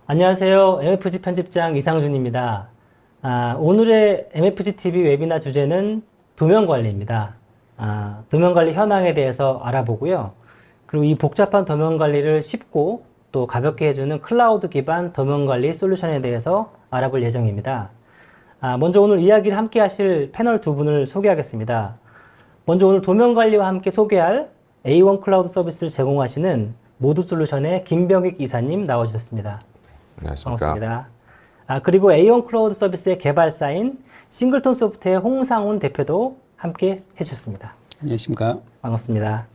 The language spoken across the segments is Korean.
안녕하세요. MFG 편집장 이상준입니다. 오늘의 MFGTV 웨비나 주제는 도면관리입니다. 도면관리 현황에 대해서 알아보고요. 그리고 이 복잡한 도면관리를 쉽고 또 가볍게 해주는 클라우드 기반 도면관리 솔루션에 대해서 알아볼 예정입니다. 먼저 오늘 이야기를 함께 하실 패널 두 분을 소개하겠습니다. 먼저 오늘 도면관리와 함께 소개할 A1 클라우드 서비스를 제공하시는 모두솔루션의 김병익 이사님 나와주셨습니다. 안녕하십니까. 반갑습니다. 그리고 A1 클라우드 서비스의 개발사인 싱글톤 소프트의 홍상훈 대표도 함께 해주셨습니다. 안녕하십니까. 반갑습니다.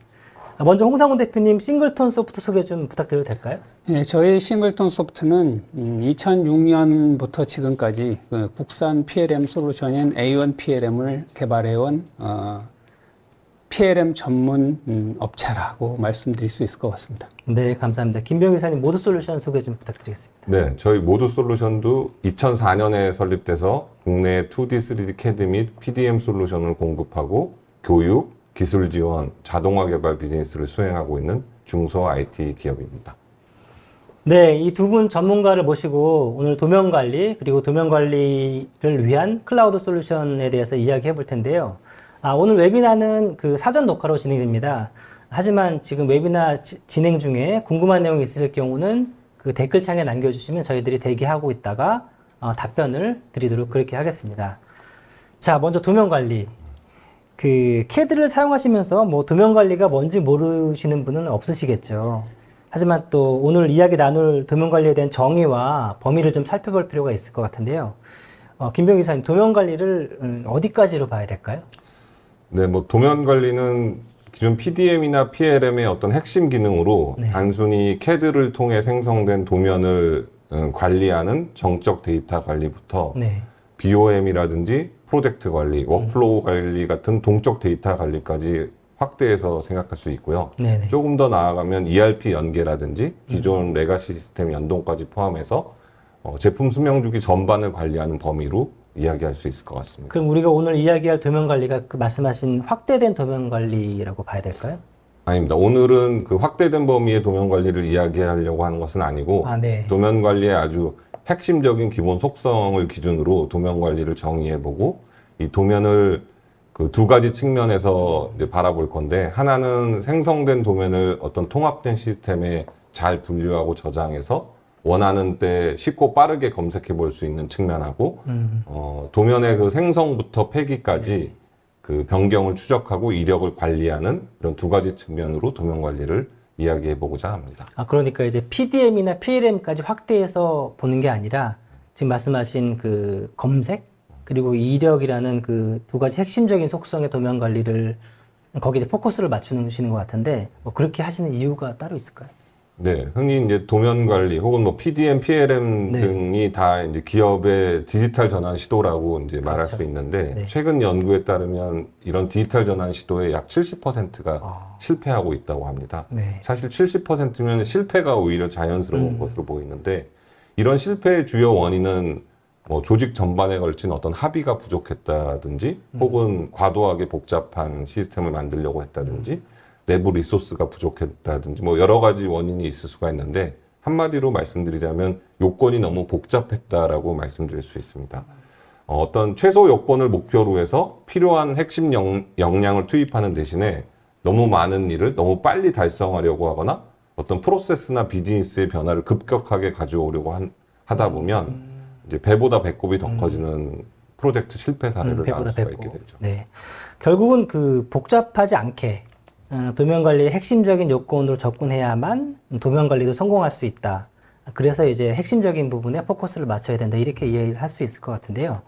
먼저 홍상훈 대표님 싱글톤 소프트 소개 좀 부탁드려도 될까요? 네, 저희 싱글톤 소프트는 2006년부터 지금까지 국산 PLM 솔루션인 A1 PLM을 개발해온 PLM 전문 업체라고 말씀드릴 수 있을 것 같습니다. 네, 감사합니다. 김병익 이사님 모두솔루션 소개 좀 부탁드리겠습니다. 네, 저희 모두솔루션도 2004년에 설립돼서 국내 2D, 3D CAD 및 PDM 솔루션을 공급하고 교육, 기술 지원, 자동화 개발 비즈니스를 수행하고 있는 중소 IT 기업입니다. 네, 이 두 분 전문가를 모시고 오늘 도면관리 그리고 도면관리를 위한 클라우드 솔루션에 대해서 이야기해 볼 텐데요. 오늘 웨비나는 사전 녹화로 진행됩니다. 하지만 지금 웨비나 진행 중에 궁금한 내용이 있으실 경우는 댓글창에 남겨주시면 저희들이 대기하고 있다가 답변을 드리도록 그렇게 하겠습니다. 자, 먼저 도면관리. CAD를 사용하시면서 도면관리가 뭔지 모르시는 분은 없으시겠죠. 하지만 또 오늘 이야기 나눌 도면관리에 대한 정의와 범위를 좀 살펴볼 필요가 있을 것 같은데요. 김병익 이사님, 도면관리를 어디까지로 봐야 될까요? 네, 도면 관리는 기존 PDM이나 PLM의 어떤 핵심 기능으로 네. 단순히 CAD를 통해 생성된 도면을 관리하는 정적 데이터 관리부터 네. BOM이라든지 프로젝트 관리, 워크플로우 관리 같은 동적 데이터 관리까지 확대해서 생각할 수 있고요. 네네. 조금 더 나아가면 ERP 연계라든지 기존 레가시 시스템 연동까지 포함해서 제품 수명 주기 전반을 관리하는 범위로 이야기할 수 있을 것 같습니다. 그럼 우리가 오늘 이야기할 도면관리가 말씀하신 확대된 도면관리라고 봐야 될까요? 아닙니다. 오늘은 확대된 범위의 도면 관리를 이야기하려고 하는 것은 아니고 네. 도면 관리의 아주 핵심적인 기본 속성을 기준으로 도면 관리를 정의해보고 이 도면을 두 가지 측면에서 이제 바라볼 건데, 하나는 생성된 도면을 어떤 통합된 시스템에 잘 분류하고 저장해서 원하는 때 쉽고 빠르게 검색해 볼 수 있는 측면하고 도면의 생성부터 폐기까지 변경을 추적하고 이력을 관리하는 이런 두 가지 측면으로 도면 관리를 이야기해 보고자 합니다. 그러니까 이제 PDM이나 PLM까지 확대해서 보는 게 아니라 지금 말씀하신 검색 그리고 이력이라는 두 가지 핵심적인 속성의 도면 관리를 거기에 포커스를 맞추시는 것 같은데 그렇게 하시는 이유가 따로 있을까요? 네, 흔히 이제 도면 관리 혹은 PDM, PLM 네. 등이 다 이제 기업의 디지털 전환 시도라고 이제 말할 그렇죠. 수 있는데, 네. 최근 연구에 따르면 이런 디지털 전환 시도의 약 70%가 실패하고 있다고 합니다. 네. 사실 70%면 실패가 오히려 자연스러운 것으로 보이는데, 이런 실패의 주요 원인은 조직 전반에 걸친 어떤 합의가 부족했다든지 혹은 과도하게 복잡한 시스템을 만들려고 했다든지 내부 리소스가 부족했다든지 여러 가지 원인이 있을 수가 있는데, 한마디로 말씀드리자면 요건이 너무 복잡했다라고 말씀드릴 수 있습니다. 어떤 최소 요건을 목표로 해서 필요한 핵심 역량을 투입하는 대신에 너무 많은 일을 너무 빨리 달성하려고 하거나 어떤 프로세스나 비즈니스의 변화를 급격하게 가져오려고 하다 보면 이제 배보다 배꼽이 더 커지는 프로젝트 실패 사례를 나올 수가 있게 되죠. 네. 결국은 복잡하지 않게 도면 관리의 핵심적인 요건으로 접근해야만 도면 관리도 성공할 수 있다. 그래서 이제 핵심적인 부분에 포커스를 맞춰야 된다. 이렇게 이해를 할 수 있을 것 같은데요.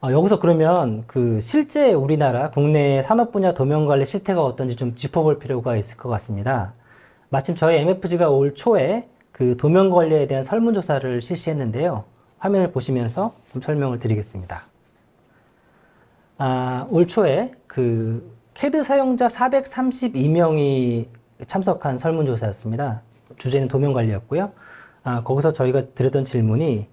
여기서 그러면 실제 우리나라 국내 산업 분야 도면 관리 실태가 어떤지 좀 짚어볼 필요가 있을 것 같습니다. 마침 저희 MFG가 올 초에 도면 관리에 대한 설문조사를 실시했는데요. 화면을 보시면서 좀 설명을 드리겠습니다. 올 초에 CAD 사용자 432명이 참석한 설문조사였습니다. 주제는 도면관리였고요. 거기서 저희가 드렸던 질문이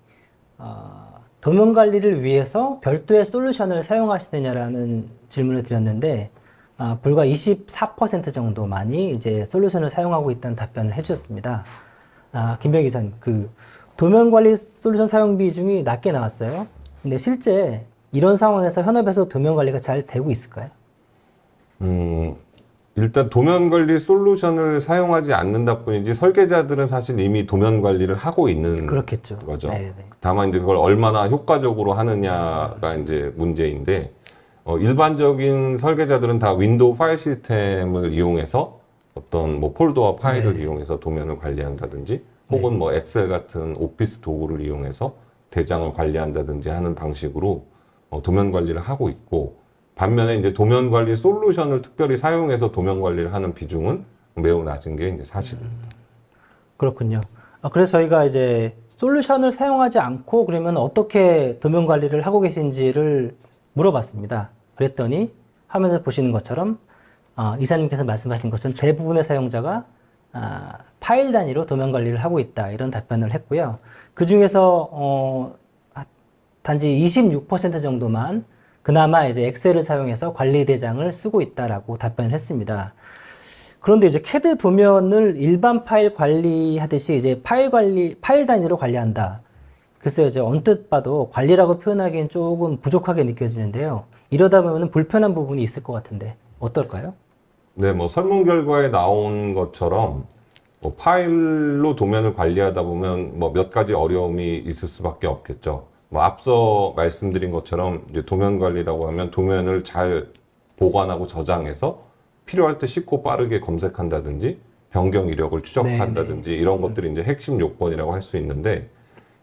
도면관리를 위해서 별도의 솔루션을 사용하시느냐라는 질문을 드렸는데 불과 24% 정도만이 이제 솔루션을 사용하고 있다는 답변을 해주셨습니다. 김병익 기사님, 도면 관리 솔루션 사용 비중이 낮게 나왔어요. 근데 실제 이런 상황에서 현업에서 도면 관리가 잘 되고 있을까요? 일단 도면 관리 솔루션을 사용하지 않는다 뿐이지 설계자들은 사실 이미 도면 관리를 하고 있는 그렇겠죠. 거죠. 네네. 다만 이제 그걸 얼마나 효과적으로 하느냐가 이제 문제인데, 일반적인 설계자들은 다 윈도우 파일 시스템을 이용해서 어떤 뭐 폴더와 파일을 네. 이용해서 도면을 관리한다든지, 혹은 뭐 엑셀 같은 오피스 도구를 이용해서 대장을 관리한다든지 하는 방식으로 도면 관리를 하고 있고, 반면에 이제 도면 관리 솔루션을 특별히 사용해서 도면 관리를 하는 비중은 매우 낮은 게 이제 사실입니다. 그렇군요. 그래서 저희가 이제 솔루션을 사용하지 않고 그러면 어떻게 도면 관리를 하고 계신지를 물어봤습니다. 그랬더니 화면에서 보시는 것처럼 이사님께서 말씀하신 것처럼 대부분의 사용자가 파일 단위로 도면 관리를 하고 있다, 이런 답변을 했고요. 그 중에서 단지 26% 정도만 그나마 이제 엑셀을 사용해서 관리 대장을 쓰고 있다라고 답변을 했습니다. 그런데 이제 CAD 도면을 일반 파일 관리하듯이 이제 파일 단위로 관리한다. 글쎄요, 이제 언뜻 봐도 관리라고 표현하기엔 조금 부족하게 느껴지는데요. 이러다 보면 불편한 부분이 있을 것 같은데 어떨까요? 네, 뭐 설문 결과에 나온 것처럼 뭐 파일로 도면을 관리하다 보면 뭐 몇 가지 어려움이 있을 수밖에 없겠죠. 뭐 앞서 말씀드린 것처럼 이제 도면 관리라고 하면 도면을 잘 보관하고 저장해서 필요할 때 쉽고 빠르게 검색한다든지 변경 이력을 추적한다든지 이런 것들이 이제 핵심 요건이라고 할 수 있는데,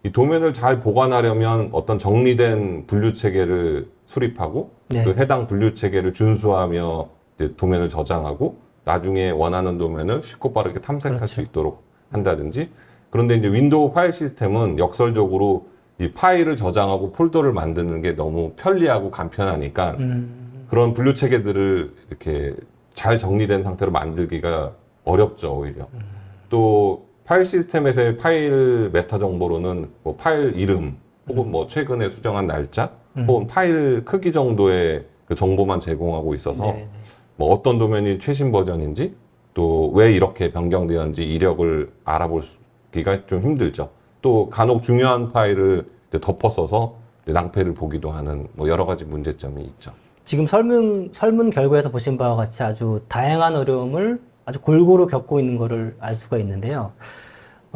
이 도면을 잘 보관하려면 어떤 정리된 분류 체계를 수립하고 그 해당 분류 체계를 준수하며 이제 도면을 저장하고 나중에 원하는 도면을 쉽고 빠르게 탐색할 수 있도록 한다든지. 그런데 이제 윈도우 파일 시스템은 역설적으로 이 파일을 저장하고 폴더를 만드는 게 너무 편리하고 간편하니까 그런 분류 체계들을 이렇게 잘 정리된 상태로 만들기가 어렵죠, 오히려. 또 파일 시스템에서의 파일 메타 정보로는 뭐 파일 이름 혹은 뭐 최근에 수정한 날짜 혹은 파일 크기 정도의 그 정보만 제공하고 있어서 뭐 어떤 도면이 최신 버전인지 또 왜 이렇게 변경되었는지 이력을 알아보기가 좀 힘들죠. 또 간혹 중요한 파일을 덮어 써서 낭패를 보기도 하는 뭐 여러 가지 문제점이 있죠. 지금 설문 결과에서 보신 바와 같이 아주 다양한 어려움을 아주 골고루 겪고 있는 것을 알 수가 있는데요.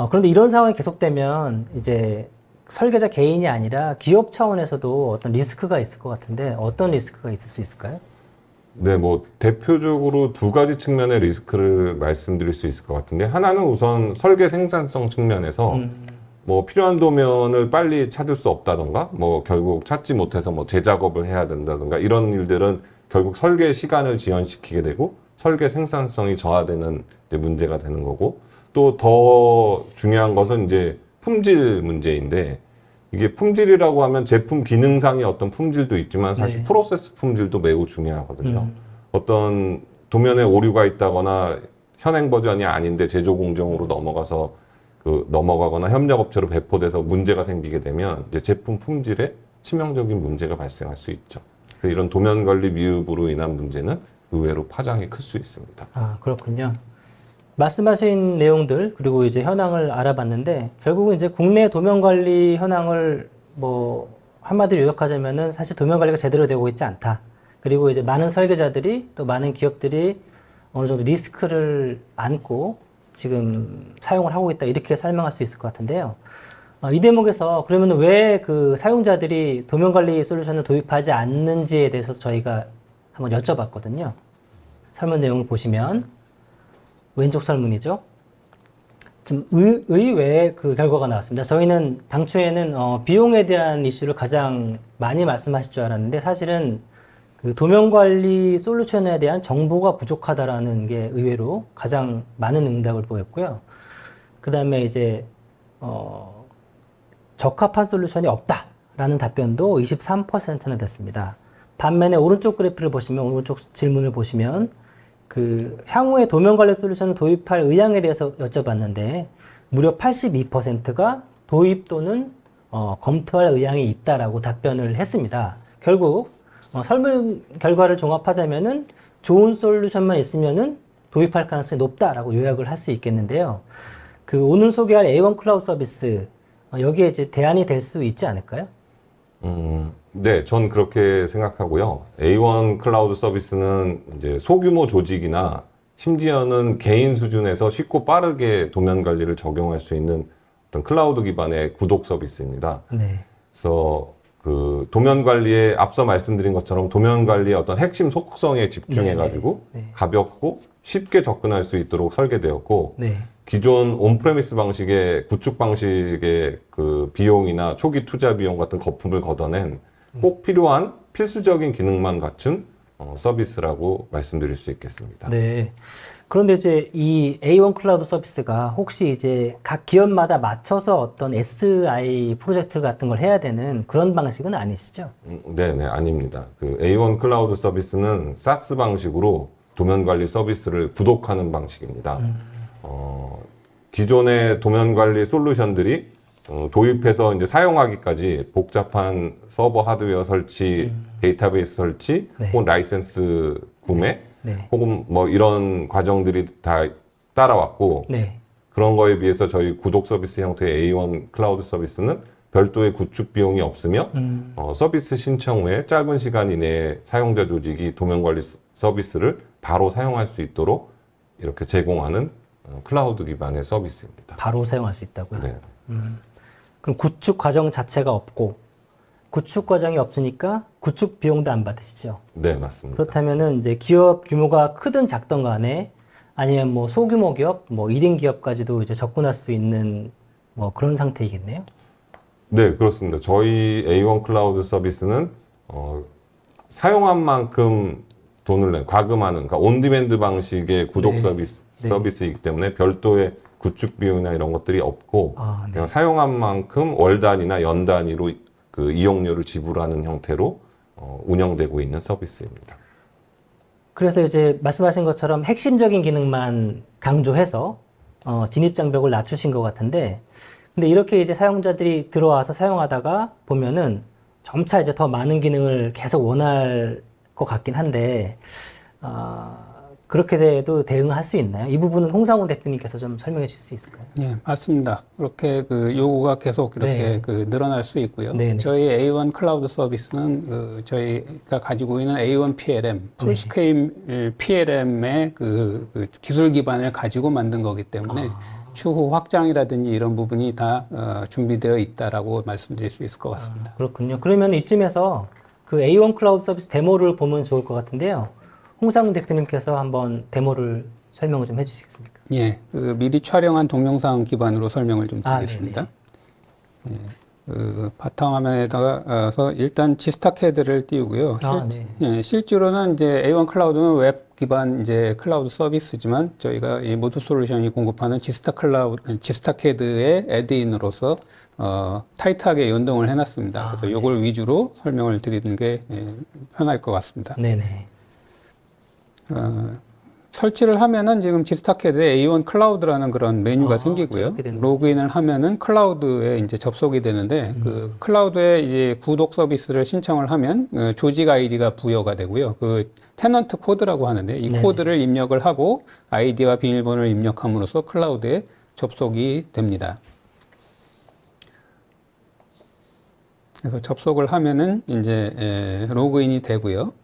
그런데 이런 상황이 계속되면 이제 설계자 개인이 아니라 기업 차원에서도 어떤 리스크가 있을 것 같은데 어떤 리스크가 있을 수 있을까요? 네, 뭐 대표적으로 두 가지 측면의 리스크를 말씀드릴 수 있을 것 같은데, 하나는 우선 설계 생산성 측면에서 뭐 필요한 도면을 빨리 찾을 수 없다던가 뭐 결국 찾지 못해서 뭐 재작업을 해야 된다던가 이런 일들은 결국 설계 시간을 지연시키게 되고 설계 생산성이 저하되는 이제 문제가 되는 거고, 또 더 중요한 것은 이제 품질 문제인데, 이게 품질이라고 하면 제품 기능상의 어떤 품질도 있지만 사실 프로세스 품질도 매우 중요하거든요. 어떤 도면에 오류가 있다거나 현행 버전이 아닌데 제조 공정으로 넘어가거나 협력업체로 배포돼서 문제가 생기게 되면 이제 제품 품질에 치명적인 문제가 발생할 수 있죠. 그래서 이런 도면 관리 미흡으로 인한 문제는 의외로 파장이 클 수 있습니다. 그렇군요. 말씀하신 내용들 그리고 이제 현황을 알아봤는데 결국은 이제 국내 도면 관리 현황을 뭐 한마디로 요약하자면은 사실 도면 관리가 제대로 되고 있지 않다. 그리고 이제 많은 설계자들이 또 많은 기업들이 어느 정도 리스크를 안고 지금 사용을 하고 있다, 이렇게 설명할 수 있을 것 같은데요. 이 대목에서 그러면 왜 그 사용자들이 도면 관리 솔루션을 도입하지 않는지에 대해서 저희가 한번 여쭤봤거든요. 설문 내용을 보시면 왼쪽 설문이죠. 지금 의외의 그 결과가 나왔습니다. 저희는 당초에는 비용에 대한 이슈를 가장 많이 말씀하실 줄 알았는데 사실은 그 도면 관리 솔루션에 대한 정보가 부족하다라는 게 의외로 가장 많은 응답을 보였고요. 그 다음에 이제 적합한 솔루션이 없다라는 답변도 23%나 됐습니다. 반면에 오른쪽 그래프를 보시면, 오른쪽 질문을 보시면 그 향후에 도면 관리 솔루션을 도입할 의향에 대해서 여쭤봤는데 무려 82%가 도입 또는 검토할 의향이 있다라고 답변을 했습니다. 결국 설문 결과를 종합하자면은 좋은 솔루션만 있으면은 도입할 가능성이 높다라고 요약을 할 수 있겠는데요. 그 오늘 소개할 A1 클라우드 서비스 여기에 이제 대안이 될 수 있지 않을까요? 네, 전 그렇게 생각하고요. A1 클라우드 서비스는 이제 소규모 조직이나 심지어는 개인 수준에서 쉽고 빠르게 도면 관리를 적용할 수 있는 어떤 클라우드 기반의 구독 서비스입니다. 네. 그래서 그 도면 관리에 앞서 말씀드린 것처럼 도면 관리의 어떤 핵심 속성에 집중해가지고 네, 네. 가볍고 쉽게 접근할 수 있도록 설계되었고 네. 기존 온프레미스 방식의 구축 방식의 그 비용이나 초기 투자 비용 같은 거품을 걷어낸 꼭 필요한 필수적인 기능만 갖춘 서비스라고 말씀드릴 수 있겠습니다. 네. 그런데 이제 이 A1 클라우드 서비스가 혹시 이제 각 기업마다 맞춰서 어떤 SI 프로젝트 같은 걸 해야 되는 그런 방식은 아니시죠? 네네, 아닙니다. 그 A1 클라우드 서비스는 SaaS 방식으로 도면 관리 서비스를 구독하는 방식입니다. 기존의 도면 관리 솔루션들이 도입해서 이제 사용하기까지 복잡한 서버 하드웨어 설치, 데이터베이스 설치, 네. 혹은 라이센스 구매, 네. 혹은 뭐 이런 과정들이 다 따라왔고, 네. 그런 거에 비해서 저희 구독 서비스 형태의 A1 클라우드 서비스는 별도의 구축 비용이 없으며 서비스 신청 후에 짧은 시간 이내에 사용자 조직이 도면 관리 서비스를 바로 사용할 수 있도록 이렇게 제공하는 클라우드 기반의 서비스입니다. 바로 사용할 수 있다고요? 네. 그럼 구축 과정 자체가 없고 구축 과정이 없으니까 구축 비용도 안 받으시죠? 네, 맞습니다. 그렇다면은 이제 기업 규모가 크든 작든 간에 아니면 뭐 소규모 기업, 뭐 1인 기업까지도 이제 접근할 수 있는 뭐 그런 상태이겠네요? 네, 그렇습니다. 저희 A1 클라우드 서비스는 사용한 만큼 돈을 과금하는, 그러니까 온디맨드 방식의 구독 네. 서비스이기 때문에 별도의 구축 비용이나 이런 것들이 없고 네. 그냥 사용한 만큼 월 단위나 연 단위로 그 이용료를 지불하는 형태로 운영되고 있는 서비스입니다. 그래서 이제 말씀하신 것처럼 핵심적인 기능만 강조해서 진입 장벽을 낮추신 것 같은데, 근데 이렇게 이제 사용자들이 들어와서 사용하다가 보면은 점차 이제 더 많은 기능을 계속 원할 것 같긴 한데, 그렇게 돼도 대응할 수 있나요? 이 부분은 홍상훈 대표님께서 좀 설명해 주실 수 있을까요? 예, 맞습니다. 그렇게 그 요구가 계속 이렇게 네. 그 늘어날 수 있고요. 네네. 저희 A1 클라우드 서비스는 그 저희가 가지고 있는 A1 PLM, 풀스케일 PLM의 그 기술 기반을 가지고 만든 거기 때문에 추후 확장이라든지 이런 부분이 다 준비되어 있다라고 말씀드릴 수 있을 것 같습니다. 그렇군요. 그러면 이쯤에서 그 A1 클라우드 서비스 데모를 보면 좋을 것 같은데요. 홍상훈 대표님께서 한번 데모를 설명을 좀 해주시겠습니까? 예, 그 미리 촬영한 동영상 기반으로 설명을 좀 드리겠습니다. 예, 그 바탕화면에다가서 일단 지스타캐드를 띄우고요. 실제로는 이제 A1 클라우드는 웹 기반 이제 클라우드 서비스지만 저희가 이 모드 솔루션이 공급하는 지스타캐드의 애드인으로서 타이트하게 연동을 해놨습니다. 그래서 이걸 위주로 설명을 드리는 게 편할 것 같습니다. 네네. 설치를 하면은 지금 지스타캐드에 A1 클라우드라는 그런 메뉴가 생기고요. 로그인을 하면은 클라우드에 이제 접속이 되는데 그 클라우드에 이제 구독 서비스를 신청을 하면 조직 아이디가 부여가 되고요. 그 테넌트 코드라고 하는데 이 네네. 코드를 입력을 하고 아이디와 비밀번호를 입력함으로써 클라우드에 접속이 됩니다. 그래서 접속을 하면은 이제 로그인이 되고요.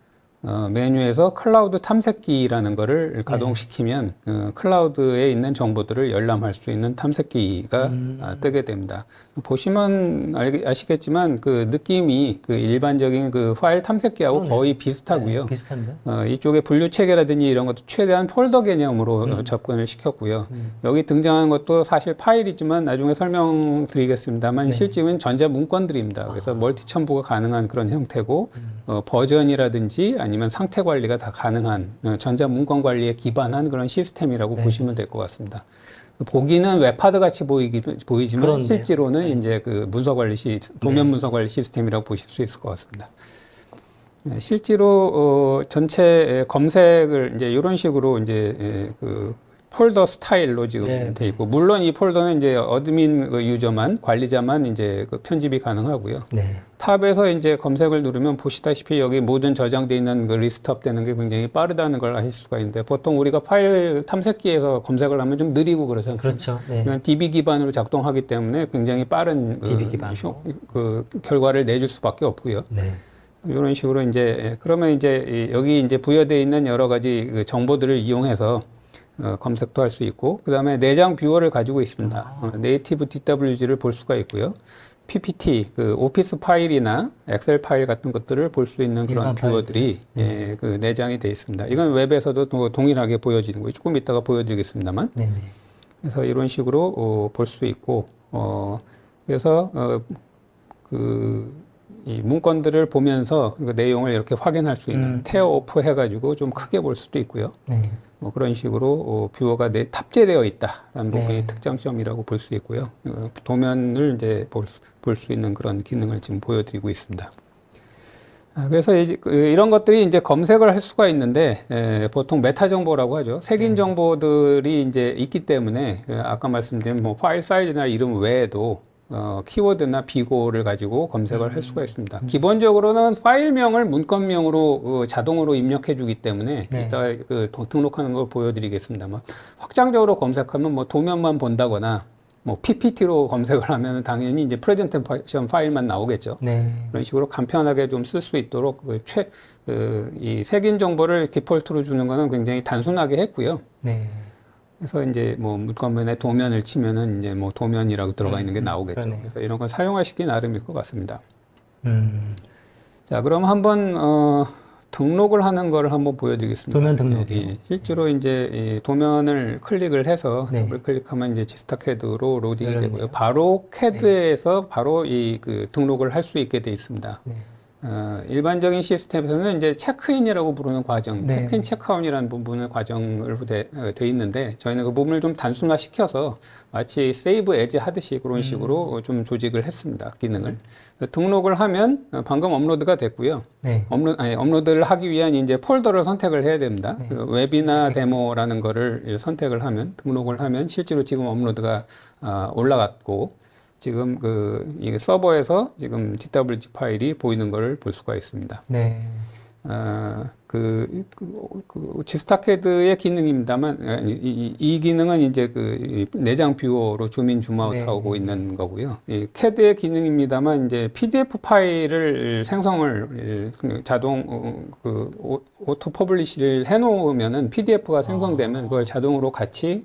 메뉴에서 클라우드 탐색기라는 거를 가동시키면 클라우드에 있는 정보들을 열람할 수 있는 탐색기가 뜨게 됩니다. 보시면 아시겠지만 그 느낌이 그 일반적인 그 파일 탐색기하고 거의 비슷하고요. 네, 비슷한데? 이쪽에 분류 체계라든지 이런 것도 최대한 폴더 개념으로 접근을 시켰고요. 여기 등장하는 것도 사실 파일이지만 나중에 설명드리겠습니다만 실제는 전자 문건들입니다. 그래서 멀티 첨부가 가능한 그런 형태고 버전이라든지 아니면 상태 관리가 다 가능한 전자 문건 관리에 기반한 그런 시스템이라고 보시면 될 것 같습니다. 보기는 웹하드 같이 보이지만 그렇네요. 실제로는 이제 그 문서 관리 도면 문서 관리 시스템이라고 보실 수 있을 것 같습니다. 실제로 전체 검색을 이제 이런 식으로 이제 그 폴더 스타일로 지금 네. 돼 있고, 물론 이 폴더는 이제 어드민 그 유저만, 관리자만 이제 그 편집이 가능하고요. 네. 탑에서 이제 검색을 누르면 보시다시피 여기 모든 저장되어 있는 그 리스트업 되는 게 굉장히 빠르다는 걸 아실 수가 있는데, 보통 우리가 파일 탐색기에서 검색을 하면 좀 느리고 그러지 않습니까? 그렇죠. 네. 이건 DB 기반으로 작동하기 때문에 굉장히 빠른 DB 기반으로. 그 결과를 내줄 수밖에 없고요. 네. 이런 식으로 이제 그러면 이제 여기 이제 부여되어 있는 여러 가지 그 정보들을 이용해서 검색도 할 수 있고, 그 다음에 내장 뷰어를 가지고 있습니다. 네이티브 DWG를 볼 수가 있고요. PPT, 그 오피스 파일이나 엑셀 파일 같은 것들을 볼 수 있는 그런 뷰어들이 예, 그 내장이 되어 있습니다. 이건 웹에서도 동일하게 보여지는 거예요. 조금 이따가 보여드리겠습니다만. 네. 그래서 이런 식으로 볼 수 있고, 그래서 이 문건들을 보면서 그 내용을 이렇게 확인할 수 있는 테어 오프 해가지고 좀 크게 볼 수도 있고요. 네. 뭐 그런 식으로 뷰어가 탑재되어 있다라는 부분이 네. 특장점이라고 볼 수 있고요. 도면을 이제 볼 수 있는 그런 기능을 지금 보여드리고 있습니다. 그래서 이런 것들이 이제 검색을 할 수가 있는데, 보통 메타 정보라고 하죠. 색인 정보들이 이제 있기 때문에, 아까 말씀드린 뭐 파일 사이즈나 이름 외에도 키워드나 비고를 가지고 검색을 할 수가 있습니다. 기본적으로는 파일명을 문건명으로 자동으로 입력해 주기 때문에 네. 이따가 등록하는 걸 보여드리겠습니다만, 확장적으로 검색하면 뭐 도면만 본다거나 뭐 PPT로 검색을 하면 당연히 이제 프레젠테이션 파일만 나오겠죠. 네. 그런 식으로 간편하게 좀 쓸 수 있도록 이 색인 정보를 디폴트로 주는 거는 굉장히 단순하게 했고요. 네. 그래서 이제 뭐 문건면에 도면을 치면은 이제 뭐 도면이라고 들어가 있는 게 나오겠죠. 그러네. 그래서 이런 건 사용하시기 나름일 것 같습니다. 음. 자, 그럼 한번 등록을 하는 거를 한번 보여드리겠습니다. 도면 등록이요? 예, 실제로 이제 이 도면을 클릭을 해서 네. 더블 클릭하면 이제 지스타캐드로 로딩이 그러네요. 되고요. 바로 캐드에서 바로 이 그 등록을 할 수 있게 돼 있습니다. 네. 일반적인 시스템에서는 이제 체크인이라고 부르는 과정, 네. 체크인, 체크아웃이라는 부분을 과정을 돼 있는데, 저희는 그 부분을 좀 단순화시켜서 마치 세이브 에즈 하듯이 그런 식으로 좀 조직을 했습니다. 기능을. 등록을 하면 방금 업로드가 됐고요. 네. 업로드를 하기 위한 이제 폴더를 선택을 해야 됩니다. 네. 그 웹이나 데모라는 거를 선택을 하면, 등록을 하면 실제로 지금 업로드가 올라갔고, 지금 이 서버에서 지금 DWG 파일이 보이는 걸 볼 수가 있습니다. 네. 지스타캐드의 기능입니다만, 이 기능은 이제 내장 뷰어로 줌인 줌아웃하고 네. 있는 거고요. 이 캐드의 기능입니다만, 이제 PDF 파일을 생성을 자동 오토 퍼블리시를 해놓으면은 PDF가 생성되면 그걸 자동으로 같이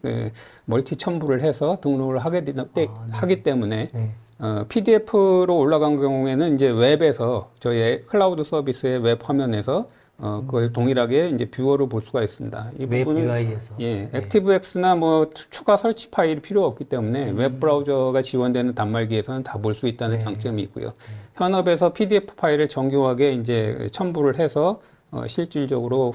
멀티 첨부를 해서 등록을 하기 때문에. 네. PDF로 올라간 경우에는 이제 웹에서 저희 클라우드 서비스의 웹 화면에서 그걸 동일하게 이제 뷰어로 볼 수가 있습니다. 이 웹 부분은 UI에서. 예, 액티브엑스나 뭐 추가 설치 파일이 필요 없기 때문에 웹 브라우저가 지원되는 단말기에서는 다 볼 수 있다는 장점이 있고요. 현업에서 PDF 파일을 정교하게 이제 첨부를 해서 실질적으로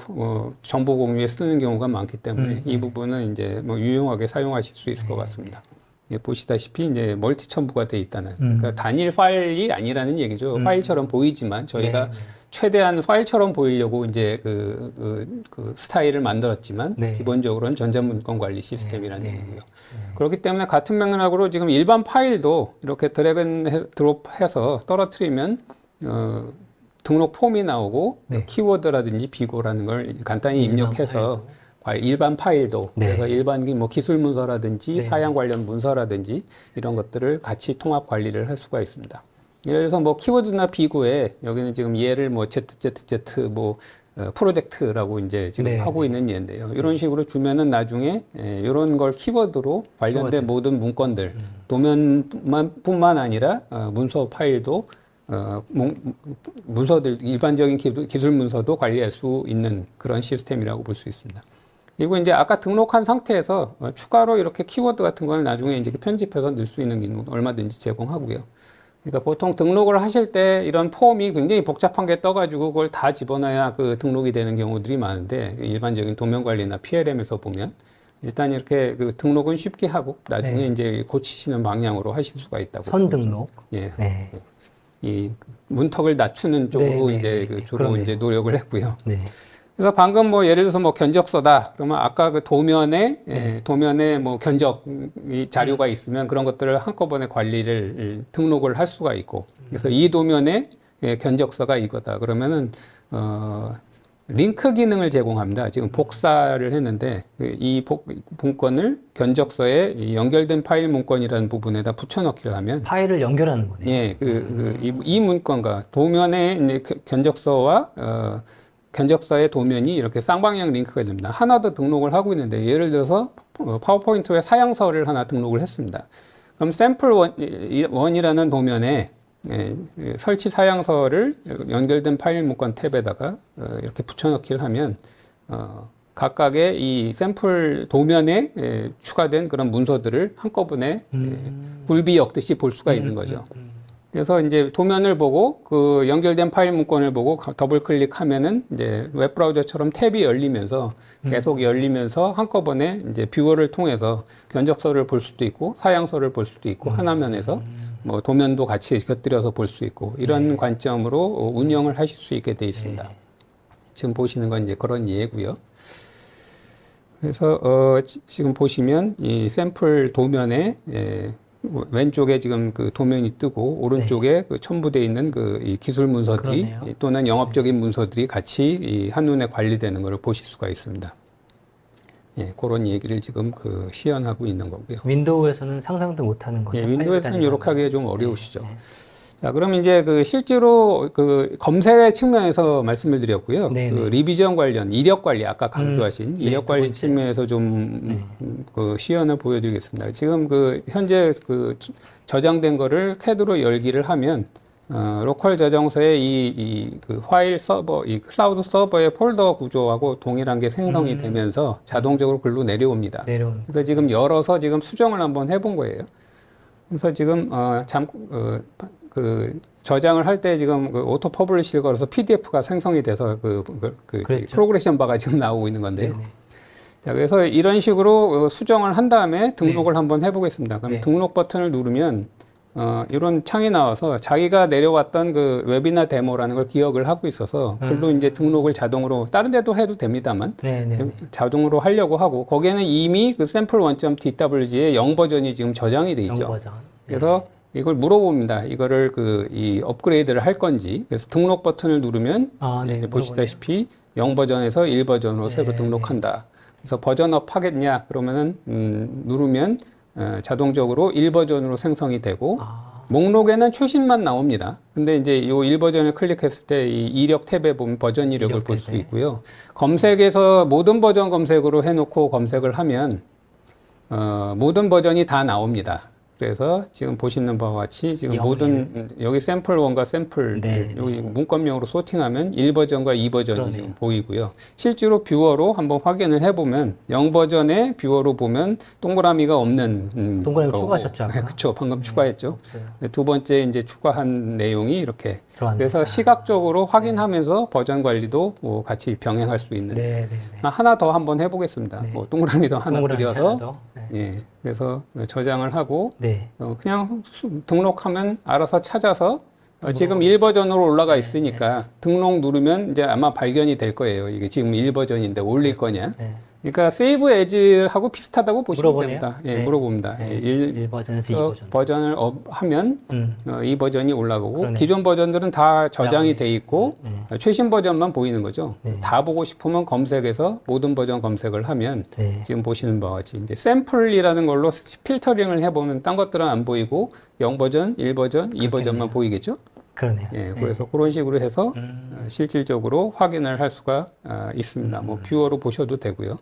정보 공유에 쓰는 경우가 많기 때문에 이 부분은 이제 뭐 유용하게 사용하실 수 있을 것 같습니다. 예, 보시다시피 이제 멀티 첨부가 돼 있다는 그러니까 단일 파일이 아니라는 얘기죠. 파일처럼 보이지만 저희가 최대한 파일처럼 보이려고 이제 그 스타일을 만들었지만 네. 기본적으로는 전자문건 관리 시스템이라는 얘기고요. 그렇기 때문에 같은 맥락으로 지금 일반 파일도 이렇게 드래그 앤 드롭해서 떨어뜨리면 등록 폼이 나오고 네. 키워드라든지 비고라는 걸 간단히 입력해서 일반 파일도 네. 그래서 일반 뭐 기술 문서라든지 네. 사양 관련 문서라든지 이런 것들을 같이 통합 관리를 할 수가 있습니다. 예를 들어서 뭐 키워드나 비고에 여기는 지금 얘를 뭐 ZZZ 뭐 프로젝트라고 이제 지금 네. 하고 있는 예인데요. 이런 식으로 주면은 나중에 이런 걸 키워드로 관련된 모든 문건들 도면뿐만 아니라 문서 파일도 문서들 일반적인 기술 문서도 관리할 수 있는 그런 시스템이라고 볼 수 있습니다. 그리고 이제 아까 등록한 상태에서 추가로 이렇게 키워드 같은 걸 나중에 이제 편집해서 넣을 수 있는 기능 얼마든지 제공하고요. 그러니까 보통 등록을 하실 때 이런 폼이 굉장히 복잡한 게 떠가지고 그걸 다 집어넣어야 등록이 되는 경우들이 많은데 일반적인 도면 관리나 PLM에서 보면 일단 이렇게 등록은 쉽게 하고 나중에 이제 고치시는 방향으로 하실 수가 있다고. 선등록. 예. 네. 이 문턱을 낮추는 쪽으로 네, 이제 네, 주로 그러네요. 이제 노력을 했고요. 네. 그래서 방금 뭐 예를 들어서 뭐 견적서다. 그러면 아까 그 도면에 도면에 뭐 견적 이 자료가 있으면 그런 것들을 한꺼번에 관리를 등록을 할 수가 있고. 그래서 이 도면에 견적서가 이거다. 그러면은 링크 기능을 제공합니다. 지금 복사를 했는데 이 문건을 견적서에 이 연결된 파일 문건이라는 부분에다 붙여넣기를 하면 파일을 연결하는 거네요. 예, 이 문건과 도면의 이제 견적서와 견적서의 도면이 이렇게 쌍방향 링크가 됩니다. 하나 더 등록을 하고 있는데 예를 들어서 파워포인트에 사양서를 하나 등록을 했습니다. 그럼 샘플 원이라는 도면에 설치 사양서를 연결된 파일 문건 탭에다가 이렇게 붙여넣기를 하면 각각의 이 샘플 도면에 추가된 그런 문서들을 한꺼번에 굴비 엮듯이 볼 수가 있는 거죠. 그래서 이제 도면을 보고 그 연결된 파일 문건을 보고 더블 클릭하면은 이제 웹브라우저처럼 탭이 열리면서 계속 열리면서 한꺼번에 이제 뷰어를 통해서 견적서를 볼 수도 있고 사양서를 볼 수도 있고 한 화면에서 뭐 도면도 같이 곁들여서 볼 수 있고 이런 관점으로 운영을 하실 수 있게 돼 있습니다. 지금 보시는 건 이제 그런 예고요. 그래서 지금 보시면 이 샘플 도면에 왼쪽에 지금 그 도면이 뜨고 오른쪽에 그 첨부되어 있는 그 이 기술 문서들이 그러네요. 또는 영업적인 문서들이 같이 이 한눈에 관리되는 것을 보실 수가 있습니다. 예, 그런 얘기를 지금 그 시연하고 있는 거고요. 윈도우에서는 상상도 못하는 거죠. 예, 윈도우에서는 이렇게 하기가 좀 어려우시죠. 네. 자, 그럼 이제 그 실제로 그 검색 측면에서 말씀을 드렸고요. 네, 그 네. 리비전 관련, 이력 관리, 아까 강조하신 네, 이력 두 관리 번째. 측면에서 좀 그 시연을 보여드리겠습니다. 지금 그 현재 그 저장된 거를 CAD로 열기를 하면 로컬 저장소에 그 파일 서버, 이 클라우드 서버의 폴더 구조하고 동일한 게 생성이 되면서 자동적으로 글로 내려옵니다. 내려오는. 그래서 지금 열어서 지금 수정을 한번 해본 거예요. 그래서 지금 그 저장을 할 때 지금 그 오토 퍼블리시를 걸어서 PDF가 생성이 돼서 그랬죠. 프로그레션 바가 지금 나오고 있는 건데요. 네네. 자, 그래서 이런 식으로 수정을 한 다음에 등록을 한번 해보겠습니다. 그럼 네. 등록 버튼을 누르면 이런 창이 나와서 자기가 내려왔던 그 웨비나 데모라는 걸 기억을 하고 있어서 글로 이제 등록을 자동으로 다른 데도 해도 됩니다만 네네. 자동으로 하려고 하고 거기에는 이미 그 샘플 1.twg의 0 버전이 지금 저장이 돼 있죠. 버전. 그래서 이걸 물어봅니다. 이거를 이 업그레이드를 할 건지. 그래서 등록 버튼을 누르면 네, 보시다시피 0 버전에서 1 버전으로 네, 새로 등록한다. 그래서 버전업 하겠냐? 그러면은 누르면 자동적으로 1 버전으로 생성이 되고 목록에는 최신만 나옵니다. 근데 이제 이 1 버전을 클릭했을 때 이 이력 탭에 보면 버전 이력을 볼 수 있고요. 검색에서 모든 버전 검색으로 해놓고 검색을 하면 모든 버전이 다 나옵니다. 그래서 지금 보시는 바와 같이 지금 모든 여기 샘플 1과 샘플 여기 문건명으로 소팅하면 1버전과 2버전이 지금 보이고요. 실제로 뷰어로 한번 확인을 해보면 0 버전의 뷰어로 보면 동그라미가 없는 동그라미 추가하셨죠? 아까? 그렇죠. 방금 추가했죠. 두 번째 이제 추가한 내용이 이렇게 들어왔네. 그래서 시각적으로 확인하면서 버전 관리도 뭐 같이 병행할 수 있는. 네네네. 하나 더 한번 해보겠습니다. 뭐 동그라미도 하나 동그라미 그려서 하나 더. 예, 그래서 저장을 하고 네. 그냥 등록하면 알아서 찾아서 지금 1버전으로 올라가 있으니까 등록 누르면 이제 아마 발견이 될 거예요. 이게 지금 1버전인데 올릴 거냐. 네. 그러니까 세이브 에즈하고 비슷하다고 보시면 물어보네요. 됩니다. 예, 네. 물어봅니다. 네. 1 1버전에서 2버전. 버전을 하면 이 버전이 올라가고 그러네. 기존 버전들은 다 저장이 나오네. 돼 있고 최신 버전만 보이는 거죠. 네. 다 보고 싶으면 검색해서 모든 버전 검색을 하면 네. 지금 보시는 바와 같이 이제 샘플이라는 걸로 필터링을 해보면 딴 것들은 안 보이고 0 버전, 1 버전, 2 버전만 보이겠죠. 그러네요. 예, 그래서 그런 식으로 해서 실질적으로 확인을 할 수가 있습니다. 뭐 뷰어로 보셔도 되고요.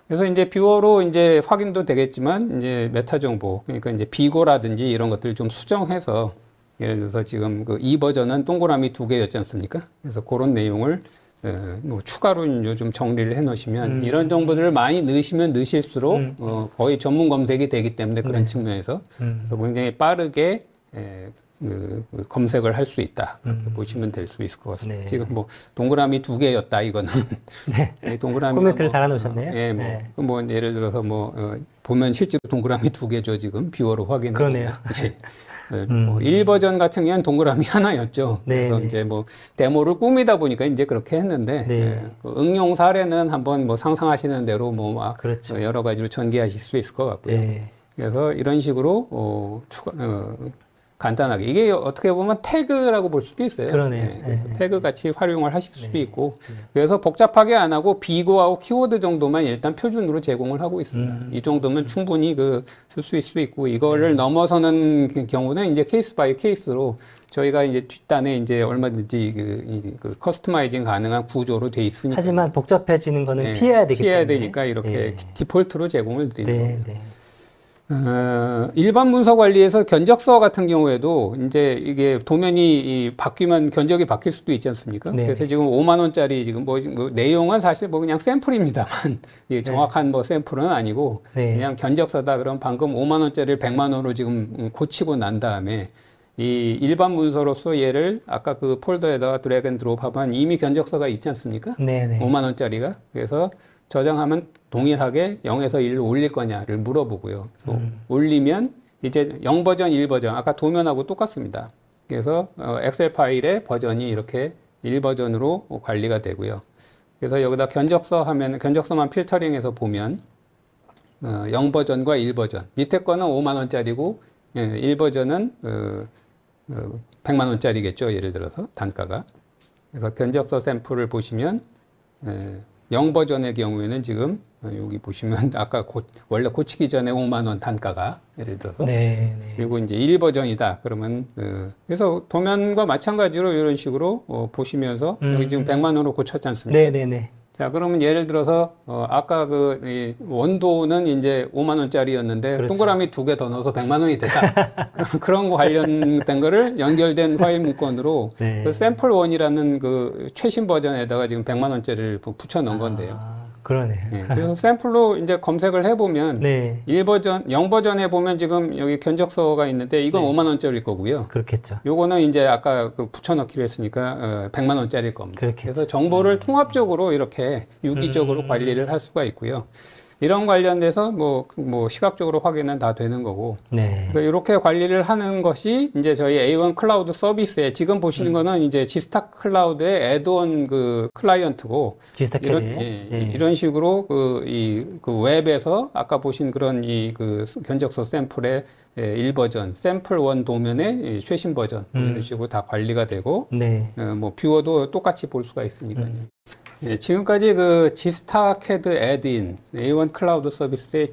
그래서 이제 뷰어로 이제 확인도 되겠지만 이제 메타 정보 그러니까 이제 비고라든지 이런 것들을 좀 수정해서 예를 들어서 지금 그 이 버전은 동그라미 2개였지 않습니까? 그래서 그런 내용을 뭐 추가로 요즘 정리를 해 놓으시면 이런 정보들을 많이 넣으시면 넣으실수록 거의 전문 검색이 되기 때문에 그런 측면에서 그래서 굉장히 빠르게 검색을 할 수 있다. 그렇게 보시면 될 수 있을 것 같습니다. 네. 지금 뭐 동그라미 2개였다 이거는 이 동그라미 코멘트를 달아놓으셨네요. 예, 네. 뭐 예를 들어서 보면 실제로 동그라미 2개죠 지금 뷰어로 확인해 그러네요. 보면. 뭐 1버전 같은 경우는 동그라미 하나였죠. 네, 그래서 네. 이제 뭐 데모를 꾸미다 보니까 이제 그렇게 했는데 네. 그 응용 사례는 한번 뭐 상상하시는 대로 뭐 막 그렇죠. 여러 가지로 전개하실 수 있을 것 같고요. 네. 그래서 이런 식으로 간단하게 이게 어떻게 보면 태그라고 볼 수도 있어요. 그러네요. 그래서 네. 태그 같이 활용을 하실 수도 있고 그래서 복잡하게 안 하고 비고하고 키워드 정도만 일단 표준으로 제공을 하고 있습니다. 이 정도면 충분히 쓸 수 있을 수 있고 이거를 넘어서는 경우는 이제 케이스 바이 케이스로 저희가 이제 뒷단에 이제 얼마든지 그 커스터마이징 가능한 구조로 돼 있으니까. 하지만 복잡해지는 거는 네, 피해야 되기 피해야 때문에. 되니까 이렇게 네. 디폴트로 제공을 드리는 네, 겁니다. 네. 일반 문서 관리에서 견적서 같은 경우에도 이제 이게 도면이 바뀌면 견적이 바뀔 수도 있지 않습니까? 네. 그래서 지금 5만 원짜리 지금 뭐 내용은 사실 뭐 그냥 샘플입니다만 이게 정확한 뭐 샘플은 아니고 네. 그냥 견적서다 그럼 방금 5만 원짜리를 100만 원으로 지금 고치고 난 다음에 이 일반 문서로서 얘를 아까 그 폴더에다가 드래그 앤 드롭하면 이미 견적서가 있지 않습니까? 네, 네. 5만 원짜리가. 그래서 저장하면 동일하게 0에서 1을 올릴 거냐를 물어보고요. 그래서 올리면 이제 0버전, 1버전 아까 도면하고 똑같습니다. 그래서 엑셀 파일의 버전이 이렇게 1버전으로 관리가 되고요. 그래서 여기다 견적서 하면 견적서만 필터링해서 보면 0버전과 1버전 밑에 거는 5만 원짜리고 1버전은 100만 원짜리겠죠. 예를 들어서 단가가. 그래서 견적서 샘플을 보시면 0버전의 경우에는 지금 여기 보시면 아까 원래 고치기 전에 5만 원 단가가 예를 들어서 네, 네. 그리고 이제 1버전이다 그러면 그래서 도면과 마찬가지로 이런 식으로 보시면서 여기 지금 100만 원으로 고쳤지 않습니까? 네, 네, 네. 자, 그러면 예를 들어서 아까 이 원도는 이제 5만 원짜리였는데 그렇죠. 동그라미 2개 더 넣어서 100만 원이 됐다. 그런 거 관련된 거를 연결된 파일 문건으로 네. 그 샘플 1이라는 그 최신 버전에다가 지금 100만 원짜리를 붙여 넣은 건데요. 그러네. 네, 그래서 샘플로 이제 검색을 해보면 네. 1버전, 0버전에 보면 지금 여기 견적서가 있는데 이건 5만 원짜리일 거고요. 그렇겠죠. 요거는 이제 아까 붙여넣기로 했으니까 100만 원짜리일 겁니다. 그렇겠죠. 그래서 정보를 통합적으로 이렇게 유기적으로 관리를 할 수가 있고요. 이런 관련돼서 뭐 시각적으로 확인은 다 되는 거고. 네. 그래서 이렇게 관리를 하는 것이 이제 저희 A1 클라우드 서비스에 지금 보시는 거는 이제 G스타 클라우드의 애드온 그 클라이언트고 지스타캐리. 이런 식으로 그 웹에서 아까 보신 그런 그 견적서 샘플의 1버전, 샘플 1 도면의 최신 버전 이런 식으로 다 관리가 되고 네. 뭐 뷰어도 똑같이 볼 수가 있으니까요. 예, 지금까지 그 G스타 CAD 애드인, A1 클라우드 서비스의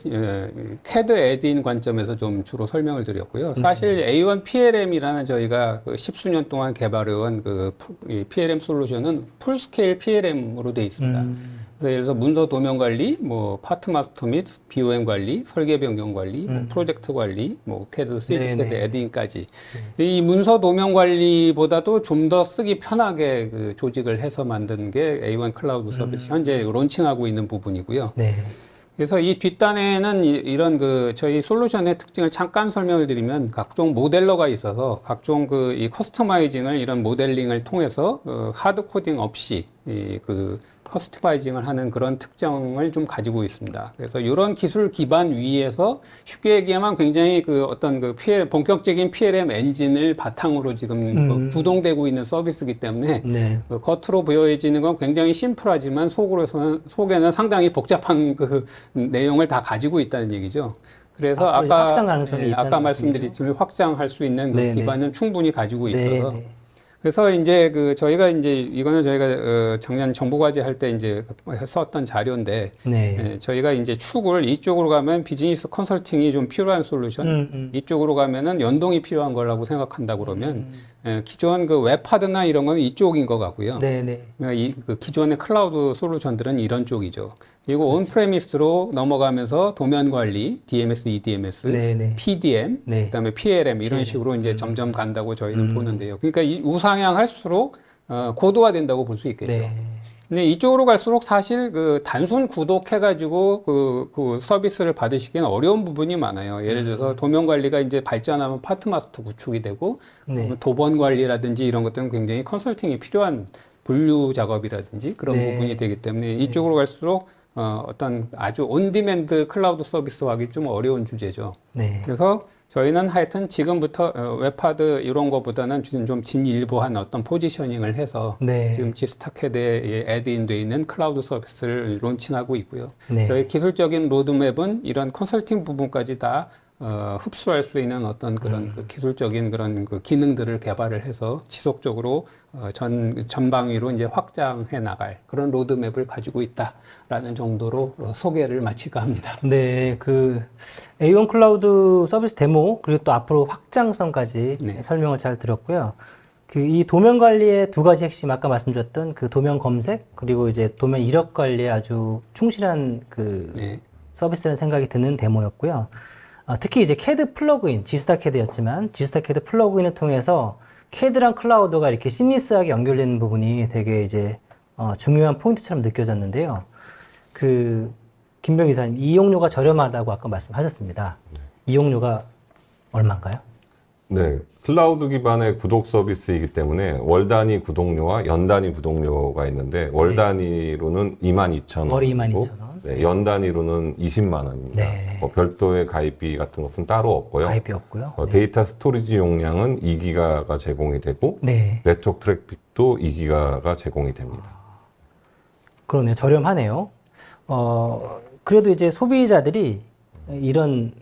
CAD 애드인 관점에서 좀 주로 설명을 드렸고요. 사실 A1 PLM이라는 저희가 그 10수년 동안 개발해온 이 PLM 솔루션은 풀스케일 PLM으로 되어 있습니다. 그래서 예를 들어서 문서 도면 관리, 뭐 파트 마스터 및 BOM 관리, 설계 변경 관리, 뭐 프로젝트 관리, 뭐 CAD, 3D CAD 애드인까지 이 문서 도면 관리보다도 좀 더 쓰기 편하게 그 조직을 해서 만든 게 A1 클라우드 서비스 현재 론칭하고 있는 부분이고요. 네. 그래서 이 뒷단에는 이런 그 저희 솔루션의 특징을 잠깐 설명을 드리면 각종 모델러가 있어서 각종 이 커스터마이징을 이런 모델링을 통해서 하드 코딩 없이 그 커스터마이징을 하는 그런 특징을 좀 가지고 있습니다. 그래서 이런 기술 기반 위에서 쉽게 얘기하면 굉장히 본격적인 PLM 엔진을 바탕으로 지금 구동되고 있는 서비스이기 때문에 네. 겉으로 보여지는 건 굉장히 심플하지만 속에는 상당히 복잡한 그 내용을 다 가지고 있다는 얘기죠. 그래서 확장 가능성이 있다는 아까 말씀드렸지만 확장할 수 있는 그 기반은 충분히 가지고 있어서. 네. 그래서 이제 저희가 이제 이거는 저희가 작년 정보과제 할 때 이제 썼던 자료인데 저희가 이제 축을 이쪽으로 가면 비즈니스 컨설팅이 좀 필요한 솔루션, 이쪽으로 가면은 연동이 필요한 거라고 생각한다 그러면 기존 그 웹하드나 이런 거는 이쪽인 것 같고요. 그러니까 그 기존의 클라우드 솔루션들은 이런 쪽이죠. 그리고 온프레미스로 넘어가면서 도면 관리, DMS, EDMS, PDM, 그다음에 PLM 이런 식으로 이제 점점 간다고 저희는 보는데요. 그러니까 이 우상향 할수록 고도화된다고 볼 수 있겠죠. 근데 이쪽으로 갈수록 사실 그 단순 구독해가지고 그 서비스를 받으시기는 어려운 부분이 많아요. 예를 들어서 도면 관리가 이제 발전하면 파트마스터 구축이 되고 네. 도번 관리라든지 이런 것들은 굉장히 컨설팅이 필요한 분류 작업이라든지 그런 네. 부분이 되기 때문에 이쪽으로 갈수록 어떤 아주 온디맨드 클라우드 서비스화 하기 좀 어려운 주제죠. 네. 그래서 저희는 하여튼 지금부터 웹하드 이런 거보다는 좀 진일보한 어떤 포지셔닝을 해서 네. 지금 지스타캐드에 애드인돼 있는 클라우드 서비스를 론칭하고 있고요. 네. 저희 기술적인 로드맵은 이런 컨설팅 부분까지 다 흡수할 수 있는 어떤 그런 그 기술적인 그런 그 기능들을 개발을 해서 지속적으로 전방위로 이제 확장해 나갈 그런 로드맵을 가지고 있다라는 정도로 소개를 마칠까 합니다. 네, 그 A1 클라우드 서비스 데모 그리고 또 앞으로 확장성까지 네. 설명을 잘 들었고요. 그 이 도면 관리의 두 가지 핵심 아까 말씀드렸던 그 도면 검색 그리고 이제 도면 이력 관리에 아주 충실한 그 네. 서비스라는 생각이 드는 데모였고요. 특히 이제 CAD 플러그인, 지스타 CAD였지만 지스타 CAD 플러그인을 통해서 CAD랑 클라우드가 이렇게 시니스하게 연결되는 부분이 되게 이제 중요한 포인트처럼 느껴졌는데요. 그 김병희 이사님, 이용료가 저렴하다고 아까 말씀하셨습니다. 이용료가 얼마인가요? 네, 클라우드 기반의 구독 서비스이기 때문에 월 단위 구독료와 연 단위 구독료가 있는데 월 단위로는 22,000원. 월에 22,000원. 네, 연 단위로는 20만 원입니다. 네. 별도의 가입비 같은 것은 따로 없고요. 가입이 없고요. 네. 데이터 스토리지 용량은 2기가가 제공이 되고 네. 네트워크 트래픽도 2기가가 제공이 됩니다. 그러네요. 저렴하네요. 그래도 이제 소비자들이 이런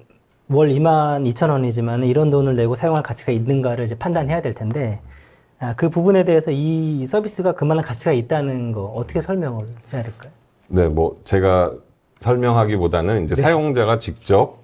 월 22,000원이지만 이런 돈을 내고 사용할 가치가 있는가를 이제 판단해야 될 텐데, 그 부분에 대해서 이 서비스가 그만한 가치가 있다는 거 어떻게 설명을 해야 될까요? 네, 뭐 제가 설명하기보다는 이제 네. 사용자가 직접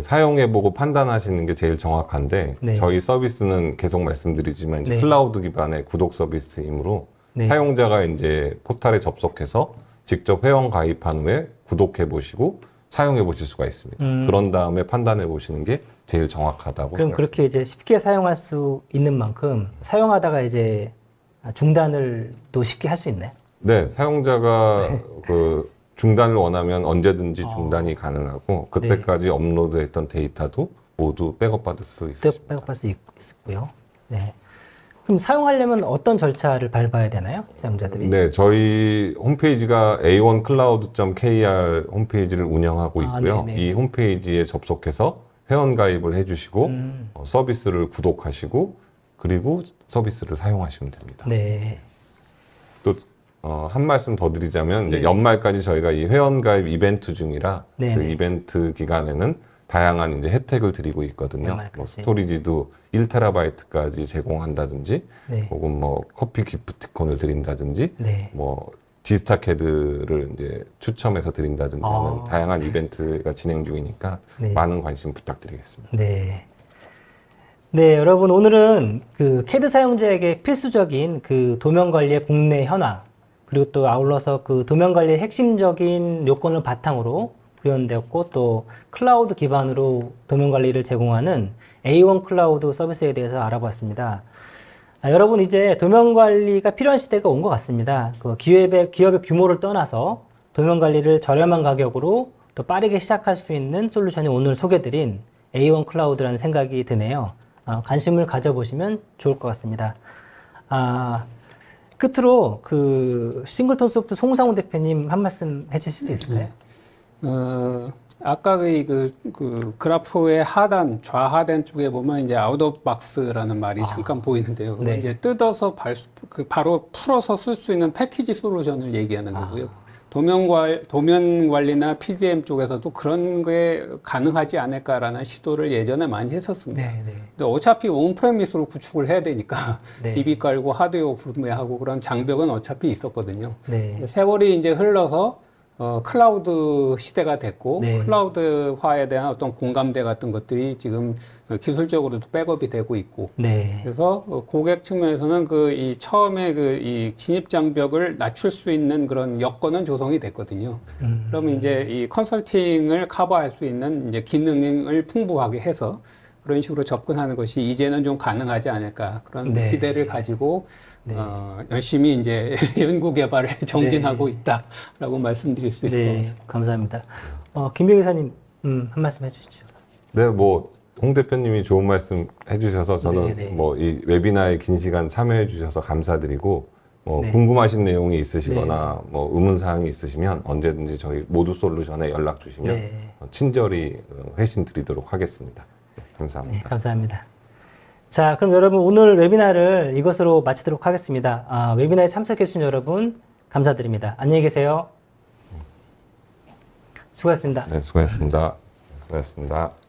사용해보고 판단하시는 게 제일 정확한데 네. 저희 서비스는 계속 말씀드리지만 이제 네. 클라우드 기반의 구독 서비스이므로 네. 사용자가 이제 포털에 접속해서 직접 회원 가입한 후에 구독해 보시고 사용해 보실 수가 있습니다. 그런 다음에 판단해 보시는 게 제일 정확하다고 그럼 생각합니다. 그렇게 이제 쉽게 사용할 수 있는 만큼 사용하다가 이제 중단을 또 쉽게 할 수 있나요? 네, 사용자가 그 중단을 원하면 언제든지 중단이 가능하고 그때까지 업로드했던 데이터도 모두 백업받을 수 있습니다. 백업할 수 있고요. 네. 그럼 사용하려면 어떤 절차를 밟아야 되나요? 사용자들이? 네, 저희 홈페이지가 a1cloud.kr 홈페이지를 운영하고 있고요. 네네. 이 홈페이지에 접속해서 회원 가입을 해주시고 서비스를 구독하시고 그리고 서비스를 사용하시면 됩니다. 네. 또 한 말씀 더 드리자면 이제 연말까지 저희가 이 회원 가입 이벤트 중이라 네네. 그 이벤트 기간에는 다양한 이제 혜택을 드리고 있거든요. 연말까지. 뭐 스토리지도 1TB까지 제공한다든지, 네. 혹은 뭐 커피 기프티콘을 드린다든지, 네. 뭐 지스타 캐드를 이제 추첨해서 드린다든지 하는 다양한 이벤트가 진행 중이니까 네. 많은 관심 부탁드리겠습니다. 네. 네, 여러분 오늘은 그 CAD 사용자에게 필수적인 그 도면 관리의 국내 현황 그리고 또 아울러서 그 도면 관리의 핵심적인 요건을 바탕으로 구현되었고 또 클라우드 기반으로 도면 관리를 제공하는 A1 클라우드 서비스에 대해서 알아봤습니다. 여러분 이제 도면 관리가 필요한 시대가 온 것 같습니다. 그 기업의 규모를 떠나서 도면 관리를 저렴한 가격으로 또 빠르게 시작할 수 있는 솔루션이 오늘 소개드린 A1 클라우드라는 생각이 드네요. 관심을 가져보시면 좋을 것 같습니다. 끝으로 그 싱글톤 소프트 송상훈 대표님 한 말씀 해주실 수 있을까요? 아까 그 그래프의 하단, 좌하단 쪽에 보면 이제 아웃 오브 박스라는 말이 잠깐 보이는데요. 네. 이제 뜯어서 바로 풀어서 쓸 수 있는 패키지 솔루션을 얘기하는 거고요. 도면 관리나 PDM 쪽에서도 그런 게 가능하지 않을까라는 시도를 예전에 많이 했었습니다. 네, 네. 근데 어차피 온프레미스로 구축을 해야 되니까 네. DB 깔고 하드웨어 구매하고 그런 장벽은 어차피 있었거든요. 네. 세월이 이제 흘러서 클라우드 시대가 됐고 네. 클라우드화에 대한 어떤 공감대 같은 것들이 지금 기술적으로도 백업이 되고 있고 네. 그래서 고객 측면에서는 이 처음에 이 진입 장벽을 낮출 수 있는 그런 여건은 조성이 됐거든요. 그러면 이제 이 컨설팅을 커버할 수 있는 이제 기능을 풍부하게 해서 그런 식으로 접근하는 것이 이제는 좀 가능하지 않을까 그런 네. 기대를 가지고 네. 열심히 이제 연구 개발에 정진하고 있다라고 말씀드릴 수 있을 것 네, 같습니다. 감사합니다. 김병희 이사님 한 말씀 해주시죠. 네, 뭐 홍 대표님이 좋은 말씀 해주셔서 저는 네, 네. 뭐 이 웨비나에 긴 시간 참여해 주셔서 감사드리고 뭐 네. 궁금하신 내용이 있으시거나 뭐 의문 사항이 있으시면 언제든지 저희 모두 솔루션에 연락 주시면 네. 친절히 회신 드리도록 하겠습니다. 네, 네, 감사합니다. 감사합니다. 자, 그럼 여러분 오늘 웨비나를 이것으로 마치도록 하겠습니다. 웨비나에 참석해 주신 여러분 감사드립니다. 안녕히 계세요. 수고하셨습니다. 네, 수고하셨습니다. 수고하셨습니다.